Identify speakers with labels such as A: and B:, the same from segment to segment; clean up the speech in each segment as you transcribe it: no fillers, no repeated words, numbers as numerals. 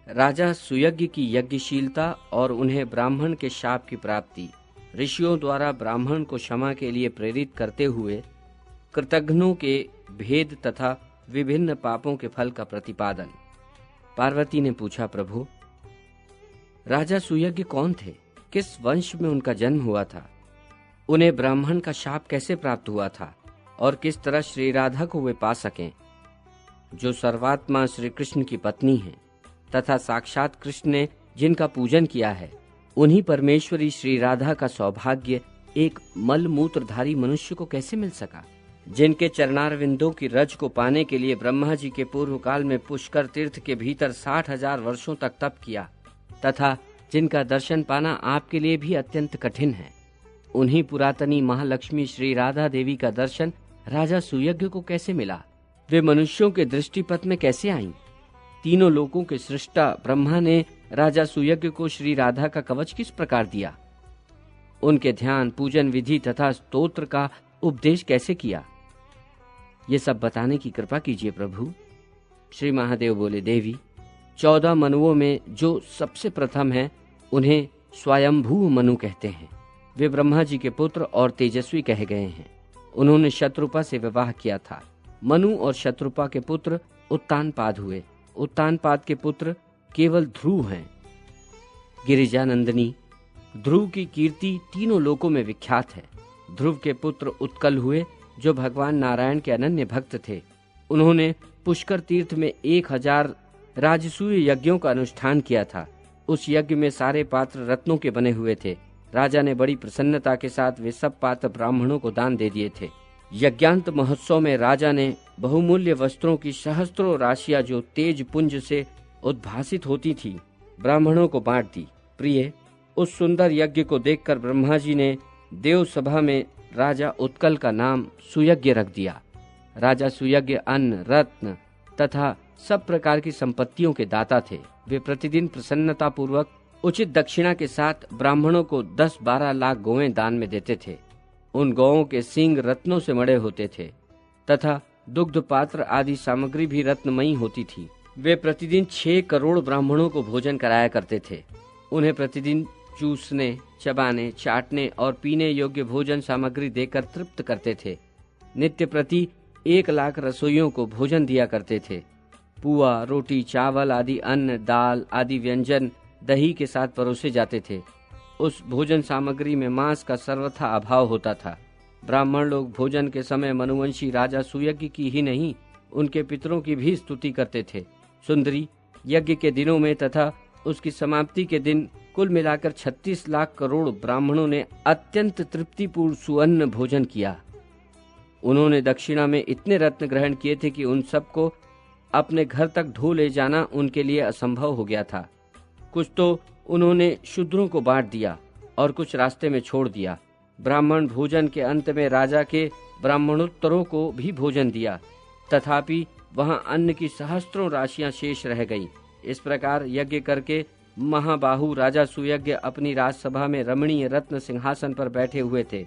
A: राजा सुयज्ञ की यज्ञशीलता और उन्हें ब्राह्मण के शाप की प्राप्ति, ऋषियों द्वारा ब्राह्मण को क्षमा के लिए प्रेरित करते हुए कृतघ्नों के भेद तथा विभिन्न पापों के फल का प्रतिपादन। पार्वती ने पूछा, प्रभु, राजा सुयज्ञ कौन थे? किस वंश में उनका जन्म हुआ था? उन्हें ब्राह्मण का शाप कैसे प्राप्त हुआ था और किस तरह श्री राधा को वे पा सकें, जो सर्वात्मा श्री कृष्ण की पत्नी हैं तथा साक्षात कृष्ण ने जिनका पूजन किया है, उन्हीं परमेश्वरी श्री राधा का सौभाग्य एक मलमूत्रधारी मनुष्य को कैसे मिल सका, जिनके चरणारविंदों की रज को पाने के लिए ब्रह्मा जी के पूर्व काल में पुष्कर तीर्थ के भीतर 60,000 वर्षों तक तप किया तथा जिनका दर्शन पाना आपके लिए भी अत्यंत कठिन है। उन्हीं पुरातनी महालक्ष्मी श्री राधा देवी का दर्शन राजा सुयज्ञ को कैसे मिला? वे मनुष्यों के दृष्टिपथ में कैसे आईं? तीनों लोकों के सृष्टा ब्रह्मा ने राजा सुयज्ञ को श्री राधा का कवच किस प्रकार दिया? उनके ध्यान, पूजन विधि तथा स्तोत्र का उपदेश कैसे किया? ये सब बताने की कृपा कीजिए प्रभु। श्री महादेव बोले, देवी, 14 मनुओं में जो सबसे प्रथम है उन्हें स्वयंभू मनु कहते हैं। वे ब्रह्मा जी के पुत्र और तेजस्वी कहे गए हैं। उन्होंने शत्रुपा से विवाह किया था। मनु और शत्रुपा के पुत्र उत्तानपाद हुए। उत्तानपाद के पुत्र केवल ध्रुव हैं। गिरिजानंदिनी ध्रुव की कीर्ति तीनों लोकों में विख्यात है। ध्रुव के पुत्र उत्कल हुए, जो भगवान नारायण के अनन्य भक्त थे। उन्होंने पुष्कर तीर्थ में 1000 राजसूय यज्ञों का अनुष्ठान किया था। उस यज्ञ में सारे पात्र रत्नों के बने हुए थे। राजा ने बड़ी प्रसन्नता के साथ वे सब पात्र ब्राह्मणों को दान दे दिए थे। यज्ञांत महोत्सव में राजा ने बहुमूल्य वस्त्रों की सहस्त्रों राशियां जो तेज पुंज से उद्भासित होती थी, ब्राह्मणों को बांट दी। प्रिय, उस सुंदर यज्ञ को देखकर ब्रह्मा जी ने देव सभा में राजा उत्कल का नाम सुयज्ञ रख दिया। राजा सुयज्ञ अन्न, रत्न तथा सब प्रकार की संपत्तियों के दाता थे। वे प्रतिदिन प्रसन्नता पूर्वक उचित दक्षिणा के साथ ब्राह्मणों को 10-12 लाख गौएं दान में देते थे। उन गौओं के सींग रत्नों से मढ़े होते थे तथा दुग्ध पात्र आदि सामग्री भी रत्नमयी होती थी। वे प्रतिदिन 6 करोड़ ब्राह्मणों को भोजन कराया करते थे। उन्हें प्रतिदिन चूसने, चबाने, चाटने और पीने योग्य भोजन सामग्री देकर तृप्त करते थे। नित्य प्रति 1 लाख रसोइयों को भोजन दिया करते थे। पुआ, रोटी, चावल आदि अन्न, दाल आदि व्यंजन दही के साथ परोसे जाते थे। उस भोजन सामग्री में मांस का सर्वथा अभाव होता था। ब्राह्मण लोग भोजन के समय मनुवंशी राजा सुयज्ञ की ही नहीं, उनके पितरों की भी स्तुति करते थे। सुंदरी, यज्ञ के दिनों में तथा उसकी समाप्ति के दिन कुल मिलाकर 36 लाख करोड़ ब्राह्मणों ने अत्यंत तृप्तिपूर्ण सुअन्न भोजन किया। उन्होंने दक्षिणा में इतने रत्न ग्रहण किए थे कि उन सबको अपने घर तक ढो ले जाना उनके लिए असंभव हो गया था। कुछ तो उन्होंने शूद्रों को बांट दिया और कुछ रास्ते में छोड़ दिया। ब्राह्मण भोजन के अंत में राजा के ब्राह्मणोत्तरों को भी भोजन दिया, तथापि वहां अन्न की सहस्त्रों राशियां शेष रह गई। इस प्रकार यज्ञ करके महाबाहु राजा सुयज्ञ अपनी राजसभा में रमणीय रत्न सिंहासन पर बैठे हुए थे।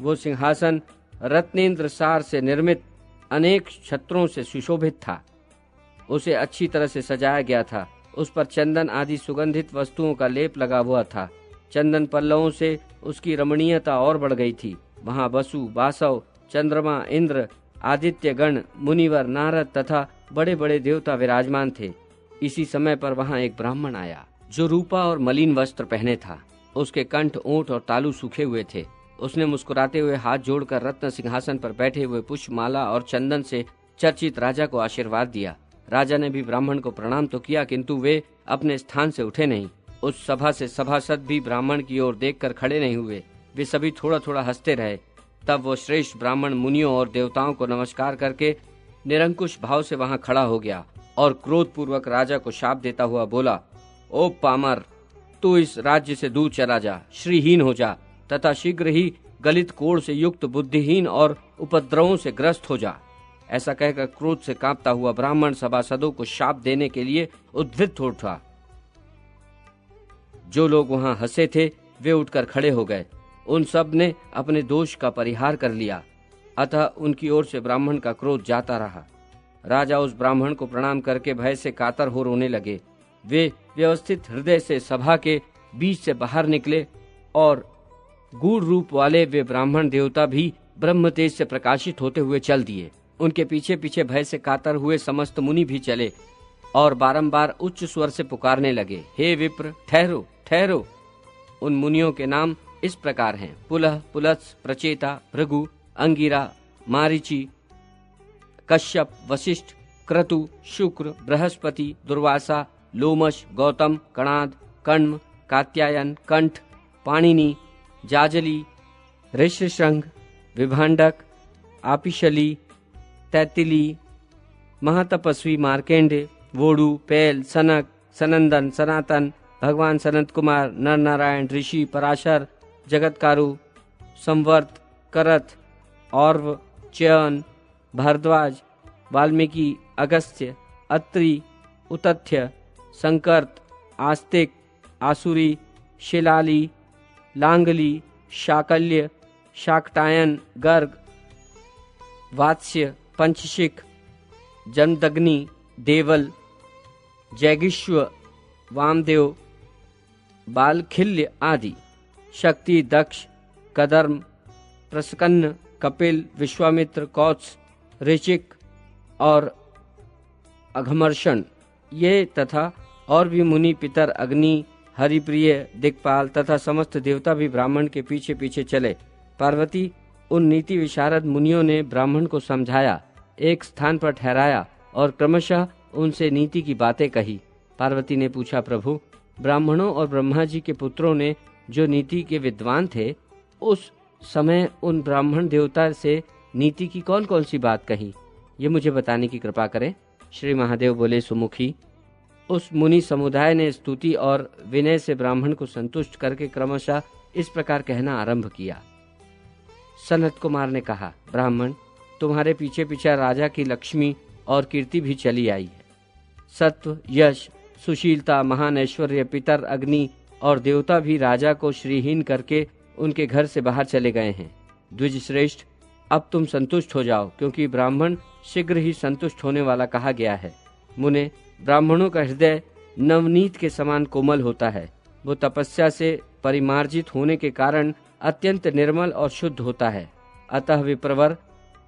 A: वो सिंहासन रत्नेंद्र सार से निर्मित अनेक छत्रों से सुशोभित था। उसे अच्छी तरह से सजाया गया था। उस पर चंदन आदि सुगंधित वस्तुओं का लेप लगा हुआ था। चंदन पल्लवों से उसकी रमणीयता और बढ़ गई थी। वहां वसु, वासव, चंद्रमा, इंद्र, आदित्य गण, मुनिवर, नारद तथा बड़े बड़े देवता विराजमान थे। इसी समय पर वहां एक ब्राह्मण आया, जो रूपा और मलिन वस्त्र पहने था। उसके कंठ, ओंठ और तालू सूखे हुए थे। उसने मुस्कुराते हुए हाथ जोड़कर रत्न सिंहासन पर बैठे हुए पुष्पमाला और चंदन से चर्चित राजा को आशीर्वाद दिया। राजा ने भी ब्राह्मण को प्रणाम तो किया, किंतु वे अपने स्थान से उठे नहीं। उस सभा से सभासद भी ब्राह्मण की ओर देखकर खड़े नहीं हुए। वे सभी थोड़ा थोड़ा हंसते रहे। तब वो श्रेष्ठ ब्राह्मण मुनियों और देवताओं को नमस्कार करके निरंकुश भाव से वहां खड़ा हो गया और क्रोध पूर्वक राजा को शाप देता हुआ बोला, ओ पामर, तू इस राज्य से दूर चला जा, श्रीहीन हो जा तथा शीघ्र ही गलित कोढ़ से युक्त बुद्धिहीन और उपद्रवों से ग्रस्त हो जा। ऐसा कहकर क्रोध से कांपता हुआ ब्राह्मण सभासदों को शाप देने के लिए उद्धृत हो उठा। जो लोग वहां हंसे थे वे उठकर खड़े हो गए। उन सब ने अपने दोष का परिहार कर लिया। अतः उनकी ओर से ब्राह्मण का क्रोध जाता रहा। राजा उस ब्राह्मण को प्रणाम करके भय से कातर हो रोने लगे। वे व्यवस्थित हृदय से सभा के बीच से बाहर निकले और गूढ़ रूप वाले वे ब्राह्मण देवता भी ब्रह्म तेज से प्रकाशित होते हुए चल दिए। उनके पीछे पीछे भय से कातर हुए समस्त मुनि भी चले और बारंबार उच्च स्वर से पुकारने लगे, हे विप्र, ठहरो ठहरो। उन मुनियों के नाम इस प्रकार हैं: पुलह, पुलत्स, प्रचेता, भृगु, अंगिरा, मारीचि, कश्यप, वशिष्ठ, क्रतु, शुक्र, बृहस्पति, दुर्वासा, लोमश, गौतम, कणाद, कण्व, कात्यायन, कंठ, पाणिनि, जाजली, ऋष्यशृंग, विभांडक, आपिशली, तैतिली, महातपस्वी मार्केंडे, वोडु, पैल, सनक, सनंदन, सनातन, भगवान सनत कुमार, नर नारायण, ऋषि, पराशर, जगतकारु, संवर्त, करथ, और्व, च्ययन, भारद्वाज, वाल्मीकि, अगस्त्य, अत्रि, उतथ्य, संकर्त, आस्तिक, आसुरी, शिलाली, लांगली, शाकल्य, शाकटायन, गर्ग, वात्स्य, पंचशिख, जमदग्नि, देवल, जैगिश्व, वामदेव, बालखिल्य आदि, शक्ति, दक्ष, कदर्म, प्रस्कन्न, कपिल, विश्वामित्र, कौत्स, ऋचिक और अघमर्षण, ये तथा और भी मुनि, पितर, अग्नि, हरिप्रिय, दिक्पाल तथा समस्त देवता भी ब्राह्मण के पीछे पीछे चले। पार्वती, उन नीति विशारद मुनियों ने ब्राह्मण को समझाया, एक स्थान पर ठहराया और क्रमशः उनसे नीति की बातें कही। पार्वती ने पूछा, प्रभु, ब्राह्मणों और ब्रह्मा जी के पुत्रों ने जो नीति के विद्वान थे, उस समय उन ब्राह्मण देवता से नीति की कौन कौन सी बात कही, ये मुझे बताने की कृपा करें। श्री महादेव बोले, सुमुखी, उस मुनि समुदाय ने स्तुति और विनय से ब्राह्मण को संतुष्ट करके क्रमशः इस प्रकार कहना आरंभ किया। सनत कुमार ने कहा, ब्राह्मण, तुम्हारे पीछे पीछे राजा की लक्ष्मी और कीर्ति भी चली आई है। सत्व, यश, सुशीलता, महान ऐश्वर्य, पितर, अग्नि और देवता भी राजा को श्रीहीन करके उनके घर से बाहर चले गए हैं। द्विज श्रेष्ठ, अब तुम संतुष्ट हो जाओ, क्योंकि ब्राह्मण शीघ्र ही संतुष्ट होने वाला कहा गया है। मुने, ब्राह्मणों का हृदय नवनीत के समान कोमल होता है। वो तपस्या से परिमार्जित होने के कारण अत्यंत निर्मल और शुद्ध होता है। अतः विप्रवर,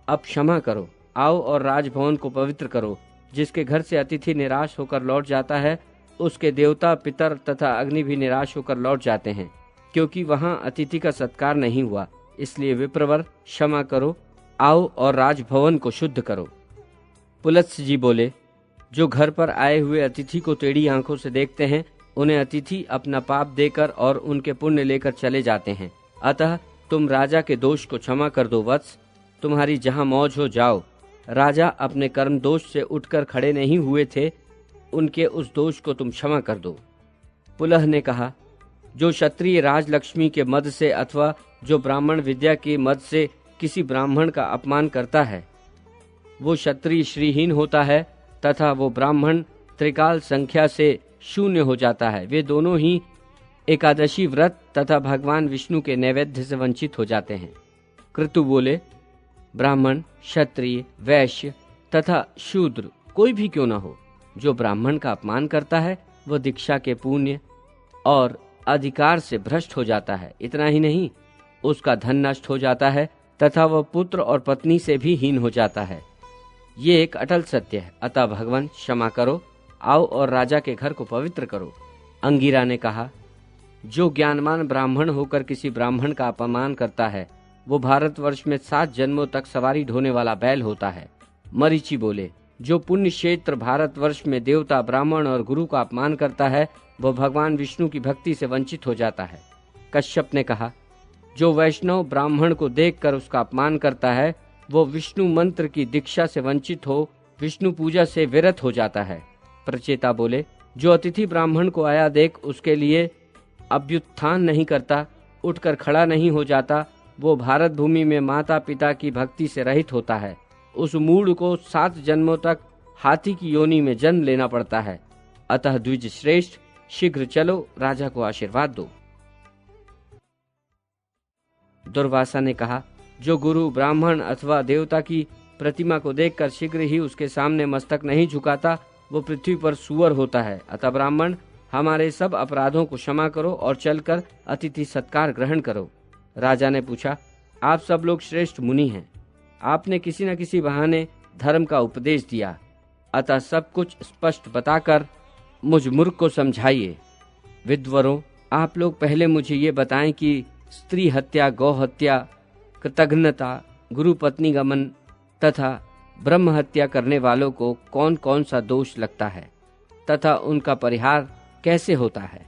A: अब क्षमा करो, आओ और राजभवन को पवित्र करो। जिसके घर से अतिथि निराश होकर लौट जाता है, उसके देवता, पितर तथा अग्नि भी निराश होकर लौट जाते हैं, क्योंकि वहाँ अतिथि का सत्कार नहीं हुआ। इसलिए विप्रवर, क्षमा करो, आओ और राजभवन को शुद्ध करो। पुलत्स जी बोले, जो घर पर आए हुए अतिथि को टेढ़ी आंखों से देखते हैं, उन्हें अतिथि अपना पाप देकर और उनके पुण्य लेकर चले जाते हैं। अतः तुम राजा के दोष को क्षमा कर दो वत्स, तुम्हारी जहाँ मौज हो जाओ। राजा अपने कर्म दोष से उठकर खड़े नहीं हुए थे, उनके उस दोष को तुम क्षमा कर दो। पुलह ने कहा, जो क्षत्रिय राजलक्ष्मी के मद से अथवा जो ब्राह्मण विद्या के मद से किसी ब्राह्मण का अपमान करता है, वो क्षत्रिय श्रीहीन होता है तथा वो ब्राह्मण त्रिकाल संख्या से शून्य हो जाता है। वे दोनों ही एकादशी व्रत तथा भगवान विष्णु के नैवेद्य से वंचित हो जाते हैं। क्रतु बोले, ब्राह्मण, क्षत्रिय, वैश्य तथा शूद्र कोई भी क्यों न हो, जो ब्राह्मण का अपमान करता है, वह दीक्षा के पुण्य और अधिकार से भ्रष्ट हो जाता है। इतना ही नहीं, उसका धन नष्ट हो जाता है तथा वह पुत्र और पत्नी से भी हीन हो जाता है। ये एक अटल सत्य है। अतः भगवान, क्षमा करो, आओ और राजा के घर को पवित्र करो। अंगिरा ने कहा, जो ज्ञानवान ब्राह्मण होकर किसी ब्राह्मण का अपमान करता है, वो भारतवर्ष में 7 जन्मों तक सवारी ढोने वाला बैल होता है। मरीचि बोले, जो पुण्य क्षेत्र भारतवर्ष में देवता, ब्राह्मण और गुरु का अपमान करता है, वह भगवान विष्णु की भक्ति से वंचित हो जाता है। कश्यप ने कहा, जो वैष्णव ब्राह्मण को देखकर उसका अपमान करता है, वो विष्णु मंत्र की दीक्षा से वंचित हो विष्णु पूजा से विरत हो जाता है। प्रचेता बोले, जो अतिथि ब्राह्मण को आया देख उसके लिए अभ्युत्थान नहीं करता, उठकर खड़ा नहीं हो जाता, वो भारत भूमि में माता पिता की भक्ति से रहित होता है। उस मूढ़ को 7 जन्मों तक हाथी की योनि में जन्म लेना पड़ता है। अतः द्विज श्रेष्ठ, शीघ्र चलो, राजा को आशीर्वाद दो। दुर्वासा ने कहा, जो गुरु, ब्राह्मण अथवा देवता की प्रतिमा को देखकर शीघ्र ही उसके सामने मस्तक नहीं झुकाता, वो पृथ्वी पर सूअर होता है। अतः ब्राह्मण, हमारे सब अपराधों को क्षमा करो और चलकर अतिथि सत्कार ग्रहण करो। राजा ने पूछा, आप सब लोग श्रेष्ठ मुनि हैं, आपने किसी न किसी बहाने धर्म का उपदेश दिया, अतः सब कुछ स्पष्ट बताकर मुझ मूर्ख को समझाइए। विद्वरों, आप लोग पहले मुझे ये बताएं कि स्त्री हत्या, गौ हत्या, कृतघ्नता, गुरु पत्नी गमन तथा ब्रह्म हत्या करने वालों को कौन कौन सा दोष लगता है तथा उनका परिहार कैसे होता है।